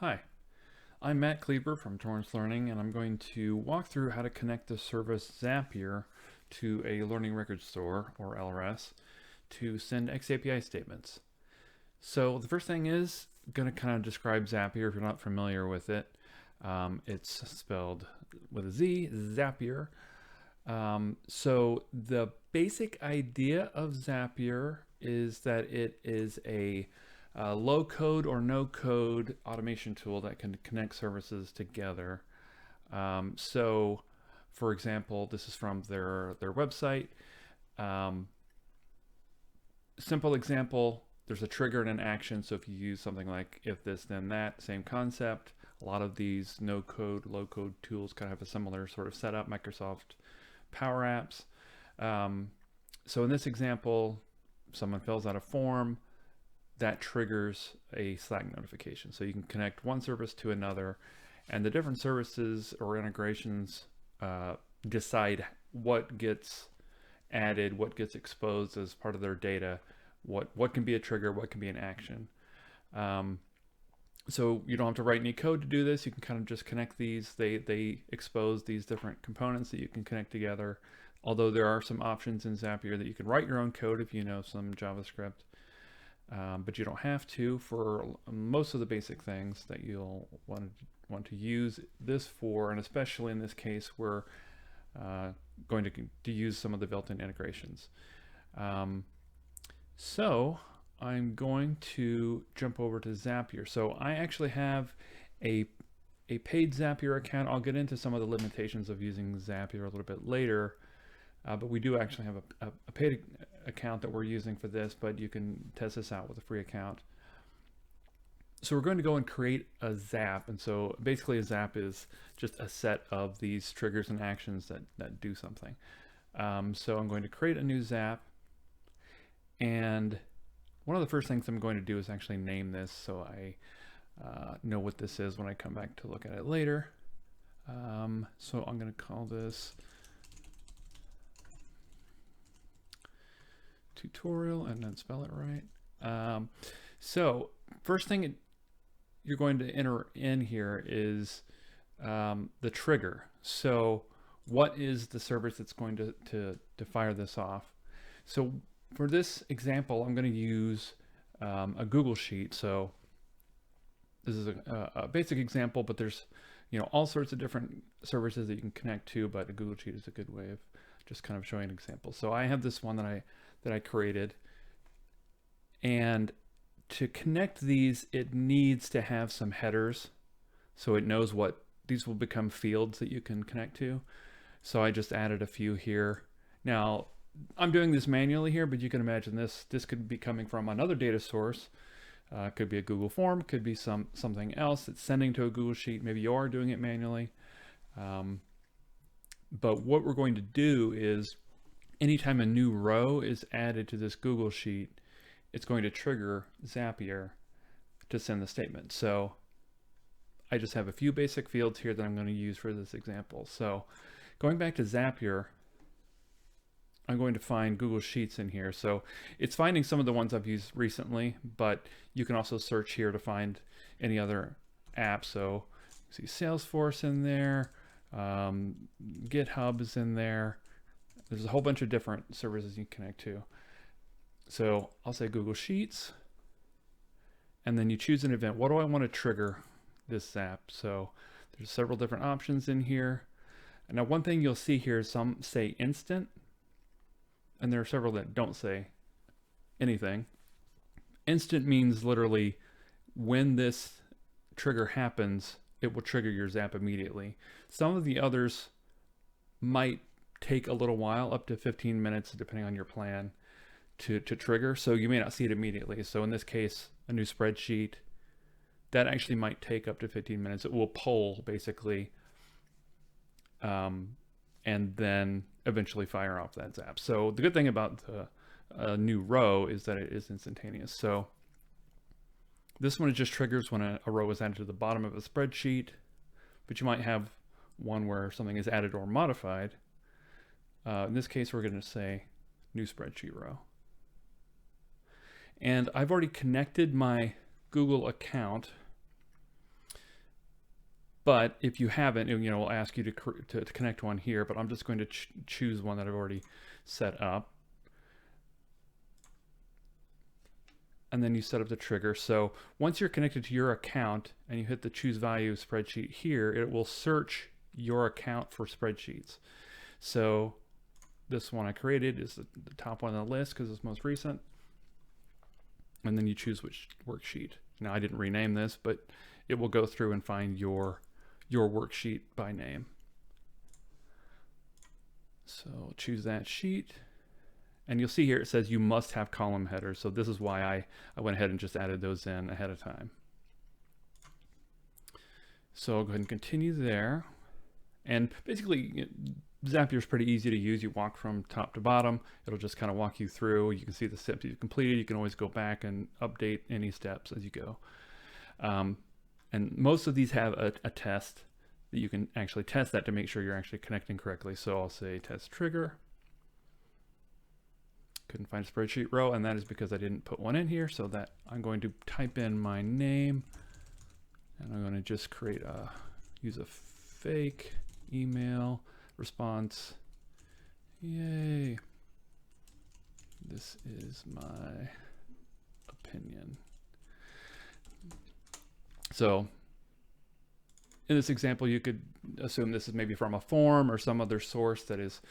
Hi, I'm Matt Kleber from Torrance Learning, and I'm going to walk through how to connect the service Zapier to a learning record store, or LRS, to send xAPI statements. So the first thing is going to kind of describe Zapier if you're not familiar with it. It's spelled with a Z, Zapier. So the basic idea of Zapier is that it is a low code or no code automation tool that can connect services together. So for example, this is from their website. Simple example, there's a trigger and an action. So if you use something like if this then that, same concept. A lot of these no code, low code tools kind of have a similar sort of setup. Microsoft Power Apps. So in this example, someone fills out a form that triggers a Slack notification. So you can connect one service to another, and the different services or integrations decide what gets added, what gets exposed as part of their data, what can be a trigger, what can be an action. So you don't have to write any code to do this. You can kind of just connect these. They expose these different components that you can connect together. Although there are some options in Zapier that you can write your own code if you know some JavaScript. But you don't have to for most of the basic things that you'll want to use this for, and especially in this case, we're going to use some of the built-in integrations. So I'm going to jump over to Zapier. So I actually have a paid Zapier account. I'll get into some of the limitations of using Zapier a little bit later. But we do actually have a paid account that we're using for this, but you can test this out with a free account. So we're going to go and create a Zap. And so basically a Zap is just a set of these triggers and actions that do something. So I'm going to create a new Zap. And one of the first things I'm going to do is actually name this so I know what this is when I come back to look at it later. So I'm going to call this tutorial and then spell it right. So first thing you're going to enter in here is the trigger. So what is the service that's going to fire this off? So for this example, I'm going to use a Google Sheet. So this is a basic example, but there's all sorts of different services that you can connect to, but a Google Sheet is a good way of just kind of showing an example. So I have this one that I created, and to connect these, it needs to have some headers so it knows what these will become fields that you can connect to. So I just added a few here. Now I'm doing this manually here, but you can imagine this could be coming from another data source. Could be a Google form, could be something else that's sending to a Google Sheet. Maybe you are doing it manually. But what we're going to do is anytime a new row is added to this Google Sheet, it's going to trigger Zapier to send the statement. So I just have a few basic fields here that I'm going to use for this example. So going back to Zapier, I'm going to find Google Sheets in here. So it's finding some of the ones I've used recently, but you can also search here to find any other app. So you see Salesforce in there, GitHub is in there. There's a whole bunch of different services you can connect to. So I'll say Google Sheets, and then you choose an event. What do I want to trigger this Zap? So there's several different options in here. And now one thing you'll see here is some say instant, and there are several that don't say anything. Instant means literally when this trigger happens, it will trigger your Zap immediately. Some of the others might take a little while, up to 15 minutes, depending on your plan, to trigger. So you may not see it immediately. So in this case, a new spreadsheet, that actually might take up to 15 minutes. It will poll basically, and then eventually fire off that Zap. So the good thing about the new row is that it is instantaneous. So this one, it just triggers when a row is added to the bottom of a spreadsheet, but you might have one where something is added or modified. In this case, we're going to say new spreadsheet row. And I've already connected my Google account. But if you haven't, we'll ask you to connect one here, but I'm just going to choose one that I've already set up. And then you set up the trigger. So once you're connected to your account and you hit the choose value spreadsheet here, it will search your account for spreadsheets. So this one I created is the top one on the list because it's most recent. And then you choose which worksheet. Now I didn't rename this, but it will go through and find your worksheet by name. So choose that sheet. And you'll see here it says you must have column headers. So this is why I went ahead and just added those in ahead of time. So I'll go ahead and continue there. And basically, Zapier is pretty easy to use. You walk from top to bottom. It'll just kind of walk you through. You can see the steps you've completed. You can always go back and update any steps as you go. And most of these have a test that you can actually test that to make sure you're actually connecting correctly. So I'll say test trigger. Couldn't find a spreadsheet row, and that is because I didn't put one in here. So that I'm going to type in my name, and I'm going to just use a fake email response. Yay. This is my opinion. So in this example, you could assume this is maybe from a form or some other source that is,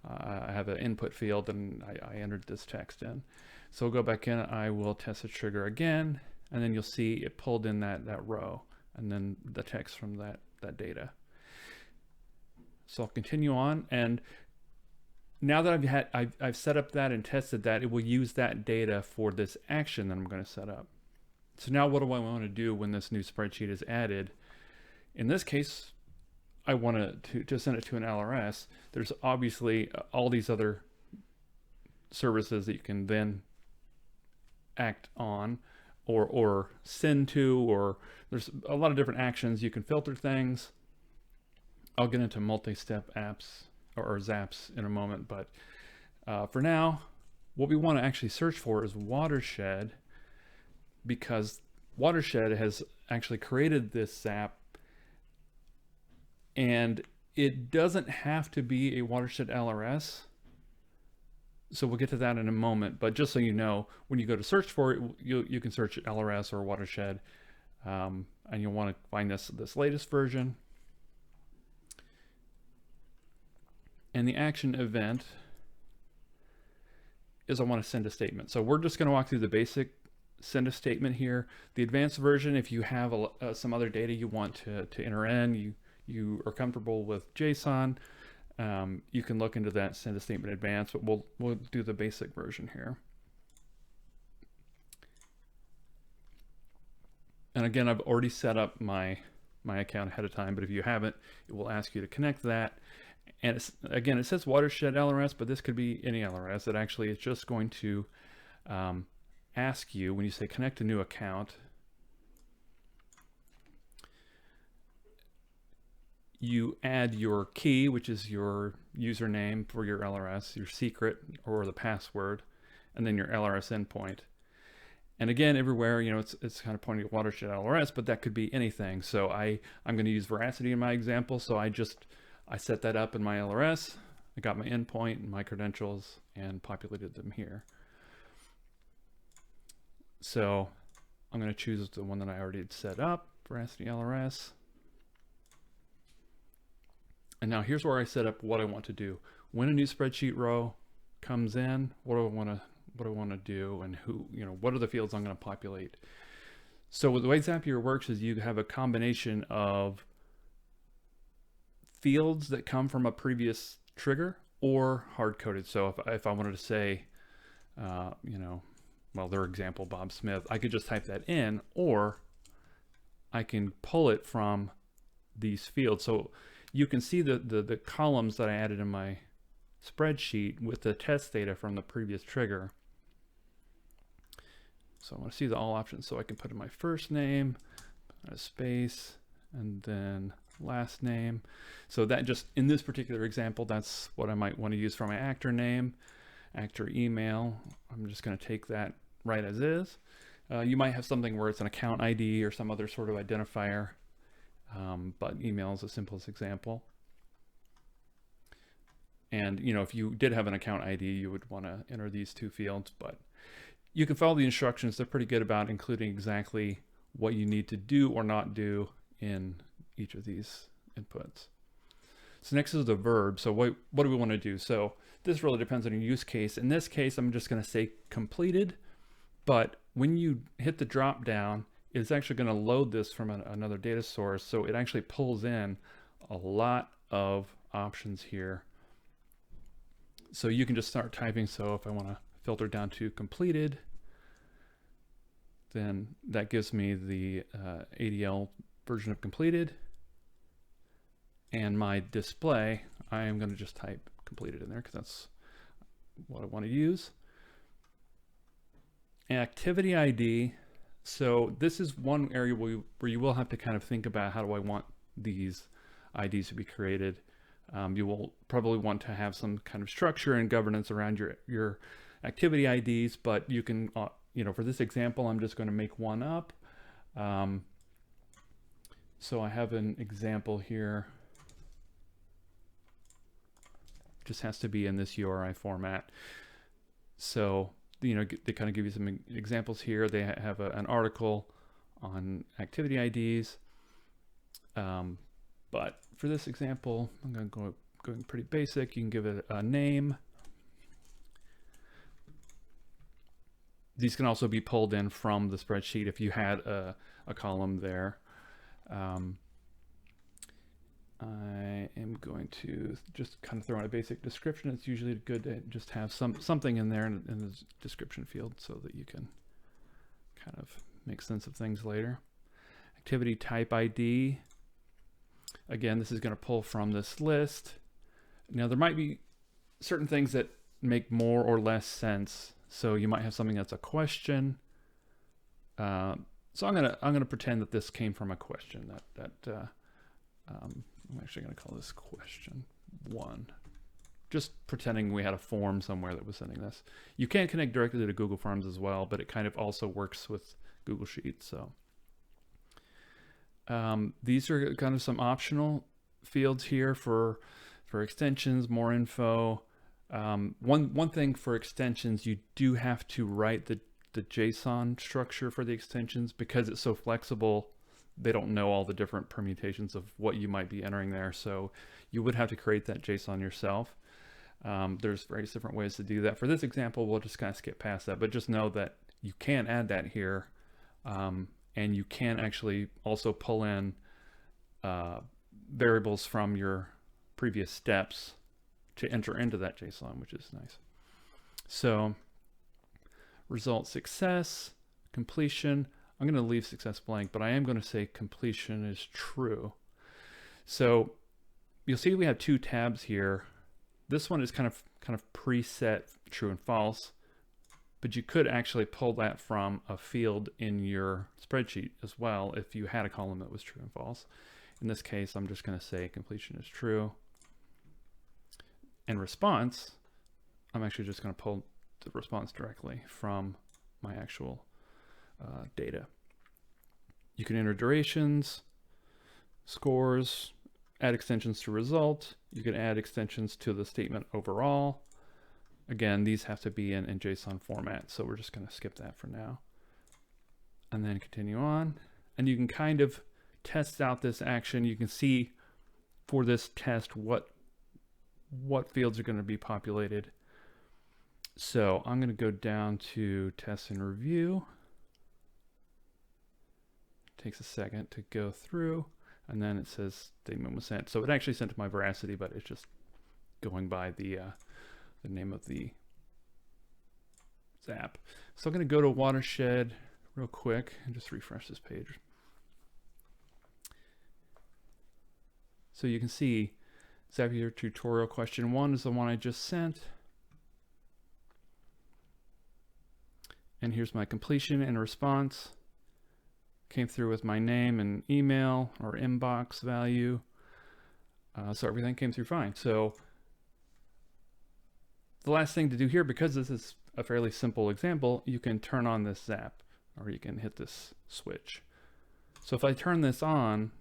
I have an input field and I entered this text in. So we'll go back in, I will test the trigger again, and then you'll see it pulled in that row and then the text from that data. So I'll continue on, and now that I've set up that and tested that, it will use that data for this action that I'm going to set up. So now what do I want to do when this new spreadsheet is added? In this case, I want to send it to an LRS. There's obviously all these other services that you can then act on or send to, or there's a lot of different actions. You can filter things. I'll get into multi-step apps or Zaps in a moment, but for now, what we want to actually search for is Watershed, because Watershed has actually created this Zap, and it doesn't have to be a Watershed LRS. So we'll get to that in a moment, but just so you know, when you go to search for it, you can search LRS or Watershed, and you'll want to find this latest version. And the action event is I want to send a statement. So we're just going to walk through the basic send a statement here. The advanced version, if you have some other data you want to enter in, you are comfortable with JSON, you can look into that send a statement advanced, but we'll do the basic version here. And again, I've already set up my account ahead of time, but if you haven't, it will ask you to connect that. And again, it says Watershed LRS, but this could be any LRS. It actually is just going to ask you, when you say connect a new account, you add your key, which is your username for your LRS, your secret or the password, and then your LRS endpoint. And again, everywhere, it's kind of pointing at Watershed LRS, but that could be anything. So I'm going to use Veracity in my example. So I set that up in my LRS. I got my endpoint and my credentials and populated them here. So I'm going to choose the one that I already had set up, Veracity LRS. And now here's where I set up what I want to do. When a new spreadsheet row comes in, what do I want to do, and what are the fields I'm going to populate? So the way Zapier works is you have a combination of fields that come from a previous trigger or hard-coded. So if I wanted to say, well, their example, Bob Smith, I could just type that in, or I can pull it from these fields. So you can see the columns that I added in my spreadsheet with the test data from the previous trigger. So I want to see the all options, so I can put in my first name, a space, and then last name. So that just, in this particular example, that's what I might want to use for my actor name, actor email. I'm just going to take that right as is. You might have something where it's an account ID or some other sort of identifier. but email is the simplest example. And if you did have an account ID, you would want to enter these two fields, but you can follow the instructions. They're pretty good about including exactly what you need to do or not do in each of these inputs. So next is the verb. So what do we want to do? So this really depends on your use case. In this case, I'm just going to say completed, but when you hit the drop down, it's actually going to load this from another data source. So it actually pulls in a lot of options here. So you can just start typing. So if I want to filter down to completed, then that gives me the ADL version of completed. And my display, I am going to just type completed in there because that's what I want to use. Activity ID. So this is one area where you will have to kind of think about, how do I want these IDs to be created? You will probably want to have some kind of structure and governance around your activity IDs, but you can, for this example, I'm just going to make one up. So I have an example here. Just has to be in this URI format. So, they kind of give you some examples here. They have an article on activity IDs. But for this example, I'm going to go pretty basic. You can give it a name. These can also be pulled in from the spreadsheet if you had a column there. I am going to just kind of throw in a basic description. It's usually good to just have something in there in the description field so that you can kind of make sense of things later. Activity type ID. Again, this is going to pull from this list. Now there might be certain things that make more or less sense. So you might have something that's a question. So I'm gonna pretend that this came from a question. I'm actually going to call this question 1. Just pretending we had a form somewhere that was sending this. You can connect directly to Google Forms as well, but it kind of also works with Google Sheets. So these are kind of some optional fields here for extensions, more info. One thing for extensions, you do have to write the JSON structure for the extensions because it's so flexible. They don't know all the different permutations of what you might be entering there. So you would have to create that JSON yourself. There's various different ways to do that. For this example, we'll just kind of skip past that, but just know that you can add that here. And you can actually also pull in variables from your previous steps to enter into that JSON, which is nice. So result success, completion. I'm going to leave success blank, but I am going to say completion is true. So you'll see we have 2 tabs here. This one is kind of preset true and false, but you could actually pull that from a field in your spreadsheet as well if you had a column that was true and false. In this case, I'm just going to say completion is true. And response, I'm actually just going to pull the response directly from my actual data. You can enter durations, scores, add extensions to result. You can add extensions to the statement overall. Again, these have to be in JSON format, so we're just going to skip that for now. And then continue on. And you can kind of test out this action. You can see for this test what fields are going to be populated. So I'm going to go down to test and review. Takes a second to go through, and then it says statement was sent. So it actually sent to my veracity, but it's just going by the name of the Zap. So I'm going to go to Watershed real quick and just refresh this page. So you can see Zapier tutorial question 1 is the one I just sent. And here's my completion and response. Came through with my name and email or inbox value. So everything came through fine. So the last thing to do here, because this is a fairly simple example, you can turn on this Zap or you can hit this switch. So if I turn this on,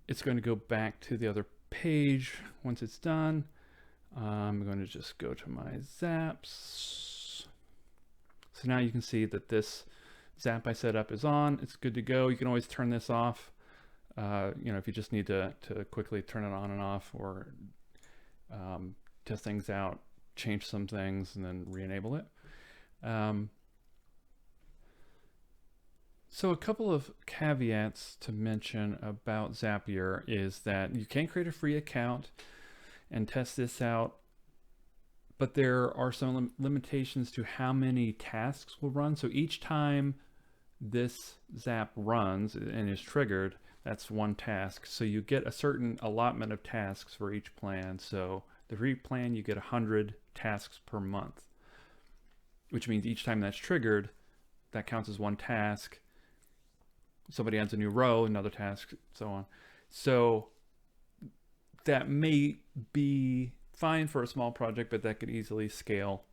it's going to go back to the other page once it's done. I'm going to just go to my zaps. So now you can see that this zap I set up is on. It's good to go. You can always turn this off. If you just need to quickly turn it on and off, or test things out, change some things, and then re-enable it. So a couple of caveats to mention about Zapier is that you can create a free account and test this out, but there are some limitations to how many tasks will run. So each time this Zap runs and is triggered, that's one task. So you get a certain allotment of tasks for each plan. So the free plan, you get 100 tasks per month, which means each time that's triggered, that counts as one task. Somebody adds a new row, another task, so on. So that may be fine for a small project, but that could easily scale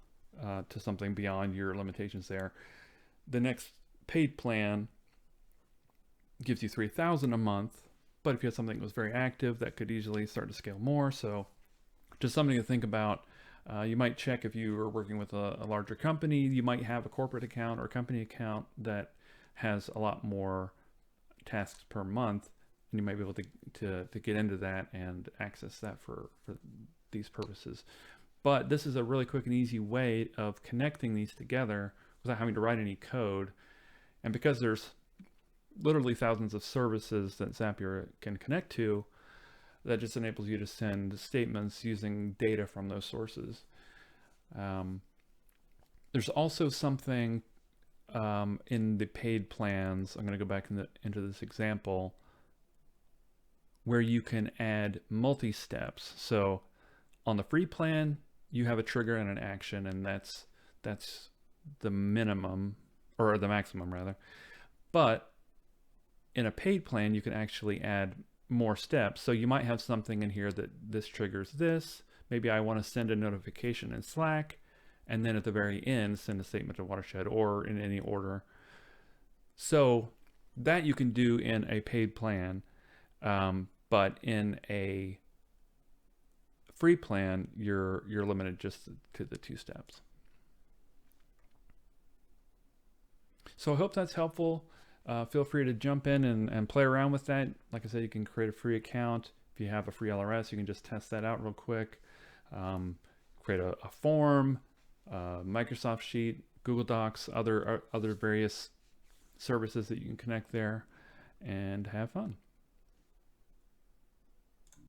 to something beyond your limitations there. The next paid plan gives you 3,000 a month, but if you had something that was very active, that could easily start to scale more. So just something to think about. You might check if you are working with a larger company. You might have a corporate account or a company account that has a lot more tasks per month, and you might be able to get into that and access that for these purposes. But this is a really quick and easy way of connecting these together without having to write any code. And because there's literally thousands of services that Zapier can connect to, that just enables you to send statements using data from those sources. There's also something in the paid plans, I'm going to go back into this example, where you can add multi-steps. So on the free plan, you have a trigger and an action, and that's the minimum, or the maximum rather. But in a paid plan, you can actually add more steps. So you might have something in here that this triggers this. Maybe I want to send a notification in Slack, and then at the very end, send a statement to Watershed, or in any order. So that you can do in a paid plan, but in a free plan, you're limited just to the 2 steps. So I hope that's helpful. Feel free to jump in and play around with that. Like I said, you can create a free account. If you have a free LRS, you can just test that out real quick. Create a form, Microsoft Sheet, Google Docs, other various services that you can connect there, and have fun.